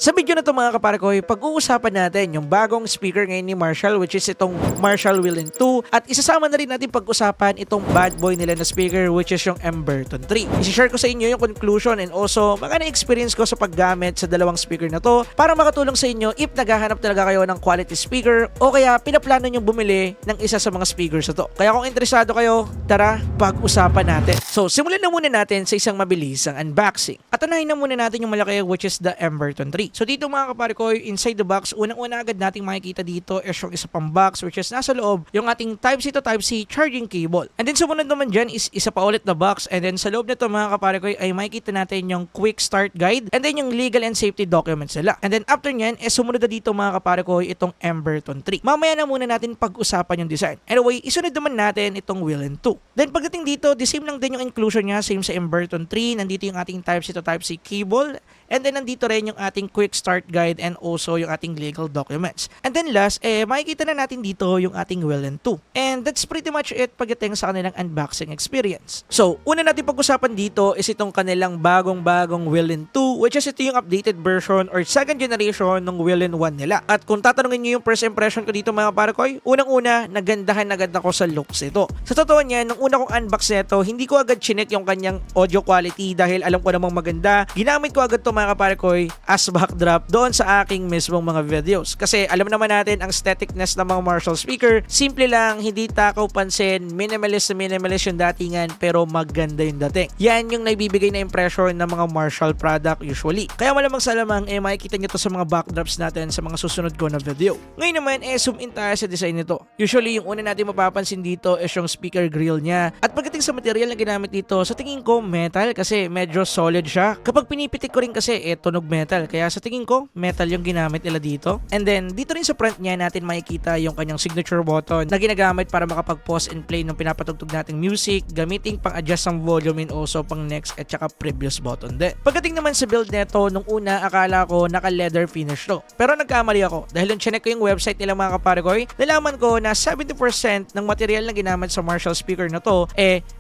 Sa video na to mga kaparkoy, pag-uusapan natin yung bagong speaker ngayon ni Marshall, which is itong Marshall Willen 2, at isasama na rin natin pag-usapan itong bad boy nila na speaker, which is yung Emberton 3. Isi-share ko sa inyo yung conclusion and also mga na-experience ko sa paggamit sa dalawang speaker na to para makatulong sa inyo if naghahanap talaga kayo ng quality speaker o kaya pinaplano nyo bumili ng isa sa mga speakers na to. Kaya kung interesado kayo, tara, pag-usapan natin. So, simulan na muna natin sa isang mabilisang unboxing. At unahin na muna natin yung malaki, which is the Emberton 3. So dito mga kaparikoy, inside the box, unang-una agad nating makikita dito is yung isa pang box, which is nasa loob yung ating Type-C to Type-C charging cable. And then sumunod naman dyan is isa pa ulit na box, and then sa loob nito mga kaparikoy ay makikita natin yung quick start guide and then yung legal and safety documents nila. And then after nyan, sumunod na dito mga kaparikoy itong Emberton 3. Mamaya na muna natin pag-usapan yung design. Anyway, isunod naman natin itong Willen 2. Then pagdating dito, the same lang din yung inclusion niya, same sa Emberton 3. Nandito yung ating Type-C to Type-C cable. And then nandito rin yung ating quick start guide and also yung ating legal documents. And then last, makikita na natin dito yung ating Willen 2. And that's pretty much it pagdating sa kanilang unboxing experience. So, una natin pag-usapan dito is itong kanilang bagong Willen 2, which is ito yung updated version or second generation ng Willen 1 nila. At kung tatanungin nyo yung first impression ko dito mga parakoy, unang-una, nagandahan agad ako sa looks ito. Sa totoo niya, nung una kong unbox nito, hindi ko agad chinek yung kanyang audio quality dahil alam ko namang maganda. Ginamit ko agad to mga kaparikoy as backdrop doon sa aking mismong mga videos. Kasi alam naman natin ang aestheticness ng mga Marshall speaker. Simple lang, hindi takaw pansin, minimalist yung datingan pero maganda yung dating. Yan yung naibibigay na impression ng mga Marshall product usually. Kaya malamang sa lamang makikita nyo to sa mga backdrops natin sa mga susunod ko na video. Ngayon naman zoom in tayo sa design nito. Usually yung una natin mapapansin dito is yung speaker grill niya. At pagdating sa material na ginamit dito, sa tingin ko metal kasi medyo solid siya. Kapag pinipitik ko rin kasi tunog metal. Kaya sa tingin ko, metal yung ginamit nila dito. And then, dito rin sa front niya natin makikita yung kanyang signature button na ginagamit para makapag-pause and play nung pinapatugtog nating music, gamitin pang-adjust ng volume and also pang next at saka previous button din. Pagdating naman sa build neto, nung una akala ko naka-leather finish to. Pero nagkamali ako dahil nung chinek ko yung website nila mga kaparikoy, nalaman ko na 70% ng material na ginamit sa Marshall speaker na to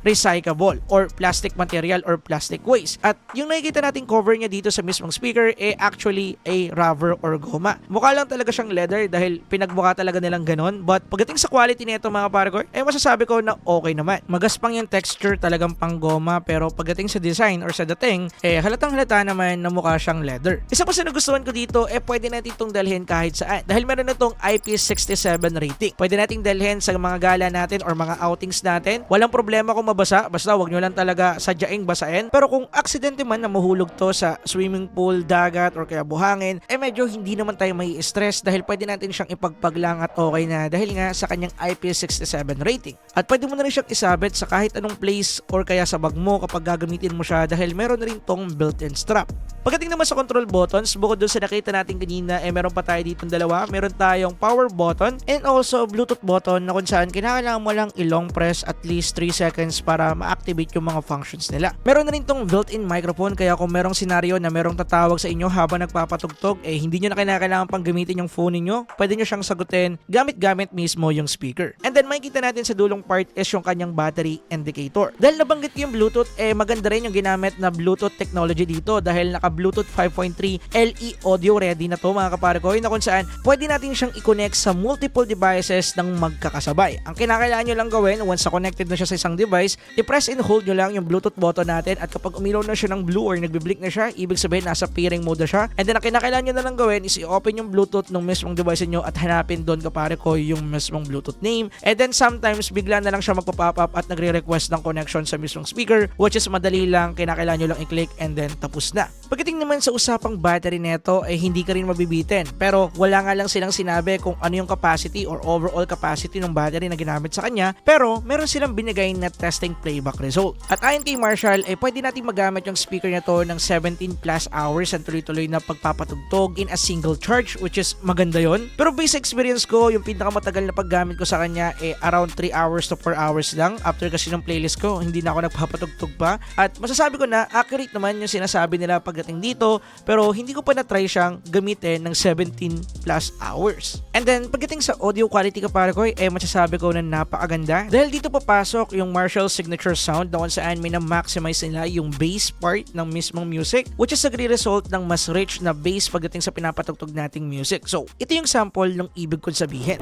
recyclable or plastic material or plastic waste. At yung nakikita nating cover niya dito sa mismong speaker actually a rubber or goma. Mukha lang talaga siyang leather dahil pinagmukha talaga nilang ganon. But pagdating sa quality nito mga kaparikoy, masasabi ko na okay naman. Magaspang yung texture, talagang pang goma, pero pagdating sa design or sa dating, halatang halata naman na mukha siyang leather. Isa pa sa nagustuhan ko dito, pwede natin itong dalhin kahit saan. Dahil meron na itong IP67 rating. Pwede nating dalhin sa mga gala natin or mga outings natin. Walang problema kung mabasa, basta wag nyo lang talaga sadyaing basain. Pero kung aksidente man na mahulog to sa swimming pool, dagat, or kaya buhangin, medyo hindi naman tayo may stress dahil pwede natin siyang ipagpaglang at okay na dahil nga sa kanyang IP67 rating. At pwede mo na rin siyang isabit sa kahit anong place or kaya sa bag mo kapag gagamitin mo siya dahil meron na rin tong built-in strap. Pagdating naman sa control buttons, bukod dun sa nakita natin kanina, meron pa tayo ditong dalawa. Meron tayong power button and also Bluetooth button na kung saan kinakailangan mo lang i-long press at least 3 seconds para ma-activate yung mga functions nila. Meron na rin tong built-in microphone kaya kung merong scenario na merong tatawag sa inyo habang nagpapatugtog, hindi nyo na kailangan pang gamitin yung phone niyo, pwede nyo siyang sagutin gamit mismo yung speaker. And then makikita natin sa dulong part is yung kanyang battery indicator. Dahil nabanggit yung Bluetooth, maganda rin yung ginamit na Bluetooth technology dito dahil naka Bluetooth 5.3 LE audio ready na to mga kaparikoy na kung saan pwede natin siyang i-connect sa multiple devices ng magkakasabay. Ang kinakailangan nyo lang gawin once na connected na siya sa isang device, i-press and hold nyo lang yung Bluetooth button natin at kapag umilaw na siya ng blue or nagbi-blink na siya, ibig sabihin nasa pairing mode na siya. And then ang kinakailangan nyo na lang gawin is i-open yung Bluetooth ng mismong device nyo at hanapin doon kaparikoy yung mismong Bluetooth name. And then sometimes bigla na lang siya magpa-pop up at nagre-request ng connection sa mismong speaker, which is madali lang, kinakailangan nyo lang i-click and then tapos na. Pagdating naman sa usapang battery neto, hindi ka rin mabibitin. Pero wala nga lang silang sinabi kung ano yung capacity or overall capacity ng battery na ginamit sa kanya. Pero meron silang binigay na testing playback result. At ayon kay Marshall, pwede natin magamit yung speaker na to ng 17 plus hours ang tuloy-tuloy na pagpapatugtog in a single charge, which is maganda yon. Pero based experience ko, yung pinakamatagal na paggamit ko sa kanya around 3 hours to 4 hours lang. After kasi ng playlist ko, hindi na ako nagpapatugtog pa. At masasabi ko na accurate naman yung sinasabi nila pagdating dito, pero hindi ko pa na-try siyang gamitin ng 17 plus hours. And then, pagdating sa audio quality kaparikoy, masasabi ko na napakaganda. Dahil dito papasok yung Marshall signature sound na kung saan may na-maximize nila yung bass part ng mismong music, which is is nagre-result ng mas rich na bass pagdating sa pinapatugtog nating music. So, ito yung sample ng ibig kong sabihin.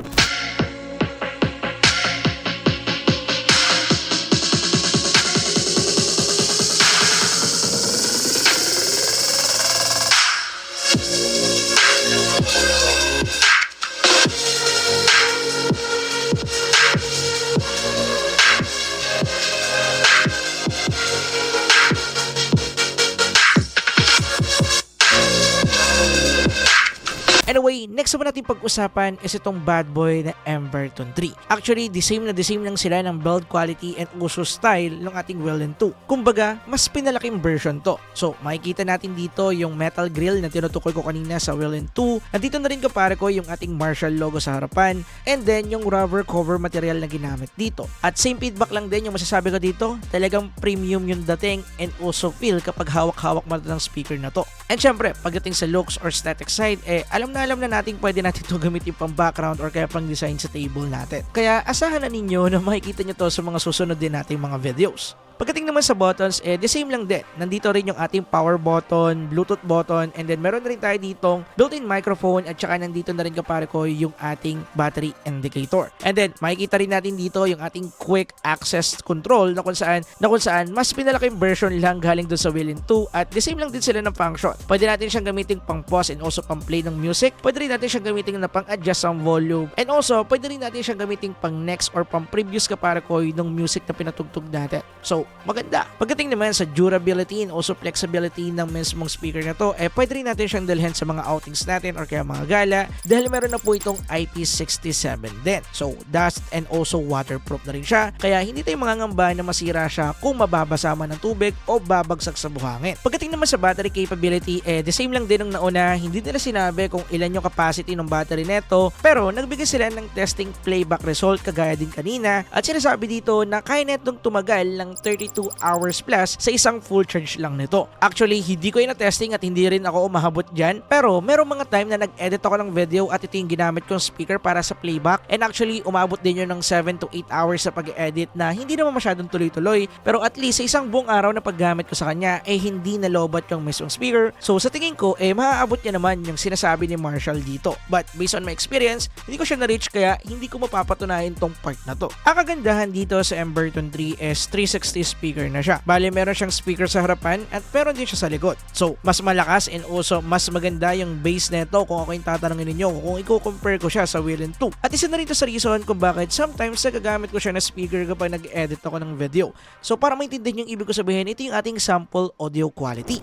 Anyway, next naman natin pag-usapan is itong bad boy na Emberton 3. Actually, the same lang sila ng build quality and also style ng ating Wheelin 2. Kumbaga, mas pinalaking version to. So, makikita natin dito yung metal grill na tinutukoy ko kanina sa Wheelin 2. Nandito na rin kapare ko yung ating Marshall logo sa harapan. And then, yung rubber cover material na ginamit dito. At same feedback lang din yung masasabi ko dito. Talagang premium yung dating and also feel kapag hawak-hawak mo ng speaker na to. And syempre, pagdating sa looks or static side, alam na natin pwede natin ito gamitin pang background or kaya pang design sa table natin. Kaya asahan na ninyo na makikita nyo to sa mga susunod din nating mga videos. Pagdating naman sa buttons, the same lang din. Nandito rin yung ating power button, Bluetooth button, and then meron na rin tayo ditong built-in microphone at saka nandito na rin kapare ko yung ating battery indicator. And then, makikita rin natin dito yung ating quick access control na kung saan mas pinalaking version lang galing dun sa Wheelin 2 at the same lang din sila ng function. Pwede natin siyang gamitin pang pause and also pang play ng music. Pwede rin natin siyang gamitin na pang adjust ang volume. And also, pwede rin natin siyang gamitin pang next or pang previous kapare ko ng music na pinatugtog natin. So, maganda. Pagdating naman sa durability and also flexibility ng mismong speaker na to, pwede rin natin siyang dalhin sa mga outings natin or kaya mga gala dahil meron na po itong IP67 din. So, dust and also waterproof na rin siya. Kaya hindi tayo mangangamba na masira siya kung mababasa man ng tubig o babagsak sa buhangin. Pagdating naman sa battery capability, the same lang din ng nauna. Hindi nila sinabi kung ilan yung capacity ng battery neto, pero nagbigay sila ng testing playback result kagaya din kanina at sinasabi dito na kaya netong tumagal ng 32 hours plus sa isang full charge lang nito. Actually, hindi ko yun na-testing at hindi rin ako umahabot dyan, pero merong mga time na nag-edit ako ng video at ito yung ginamit kong speaker para sa playback and actually umabot din yun ng 7 to 8 hours sa pag-edit na hindi naman masyadong tuloy-tuloy, pero at least sa isang buong araw na paggamit ko sa kanya hindi nalobat yung mismong speaker. So sa tingin ko maaabot niya naman yung sinasabi ni Marshall dito. But based on my experience, hindi ko siya na-reach kaya hindi ko mapapatunayan tong part na to. Ang kagandahan dito sa Emberton 3 is 360 speaker na siya. Bale, meron siyang speaker sa harapan at meron din siya sa likod. So, mas malakas and also mas maganda yung bass neto kung ako yung tatanungin ninyo kung i-compare ko siya sa Wheelin 2. At isa na rin to sa reason kung bakit sometimes nagagamit ko siya na speaker kapag nag-edit ako ng video. So, para maintindihan yung ibig ko sabihin, ito yung ating sample audio quality.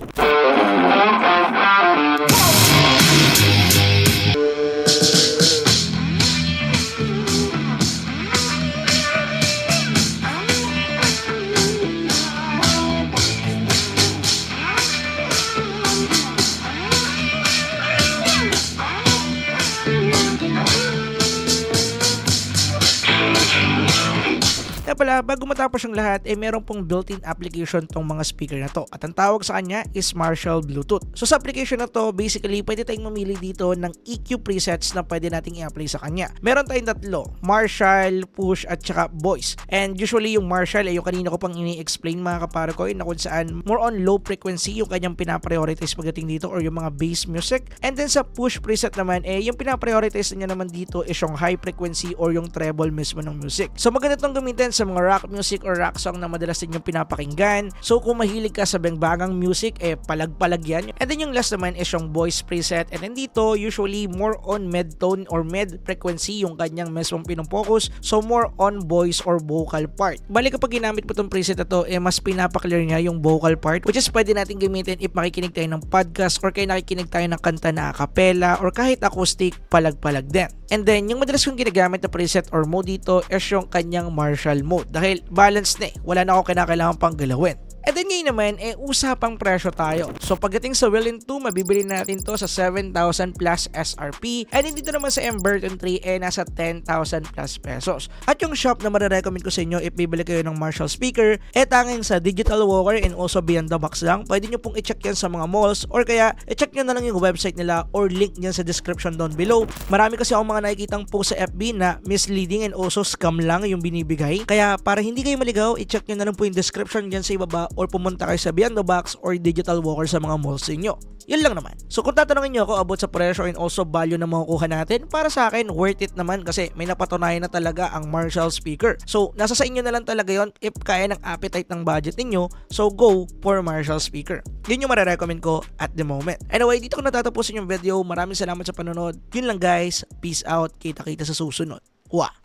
Kaya pala, bago matapos yung lahat, meron pong built-in application tong mga speaker na to. At ang tawag sa kanya is Marshall Bluetooth. So sa application na to, basically, pwede tayong mamili dito ng EQ presets na pwede nating i-apply sa kanya. Meron tayong tatlo, Marshall, Push, at saka Voice. And usually yung Marshall yung kanina ko pang ini-explain mga kapare ko, na kung saan more on low frequency yung kanyang pinaprioritize pagdating dito or yung mga bass music. And then sa Push preset naman, yung pinaprioritize niya naman dito is yung high frequency or yung treble mismo ng music. So maganda itong gamitin sa mga rock music or rock song na madalas din yung pinapakinggan. So kung mahilig ka sa bangbangang music, palag-palag yan. And then yung last naman is yung voice preset. And then dito, usually more on mid-tone or mid-frequency yung kanyang mesmong pinong-focus. So more on voice or vocal part. Bali kapag ginamit mo itong preset na to, mas pinapaklear niya yung vocal part, which is pwede natin gamitin if makikinig tayo ng podcast or kaya nakikinig tayo ng kanta na a cappella or kahit acoustic, palag-palag din. And then, yung madalas kong ginagamit na preset or mode dito is yung kanyang Marshall mode. Dahil balance na wala na ako kinakailangan pang galawin. And then ngayon naman, usapang presyo tayo. So pagdating sa Wheelin 2, mabibili natin to sa 7,000 plus SRP. And dito naman sa Emberton 3, nasa 10,000 plus pesos. At yung shop na marirecommend ko sa inyo if bibili kayo ng Marshall speaker, tanging sa Digital Walker and also Beyond the Box lang. Pwede nyo pong i-check yan sa mga malls or kaya i-check nyo na lang yung website nila or link nyan sa description down below. Marami kasi akong mga nakikitang post sa FB na misleading and also scam lang yung binibigay. Kaya para hindi kayo maligaw, i-check nyo na lang po yung description dyan sa ibaba or pumunta kayo sa Beyond the Box or Digital Walker sa mga malls inyo. Yun lang naman. So kung tatanungin nyo ako about sa presyo and also value na makukuha natin, para sa akin worth it naman kasi may napatunayan na talaga ang Marshall speaker. So nasa sa inyo na lang talaga yon if kaya ng appetite ng budget ninyo. So go for Marshall speaker. Yun yung marirecommend ko at the moment. Anyway, dito ko natatapusin yung video. Maraming salamat sa panonood. Yun lang guys. Peace out. Kita-kita sa susunod. Wah!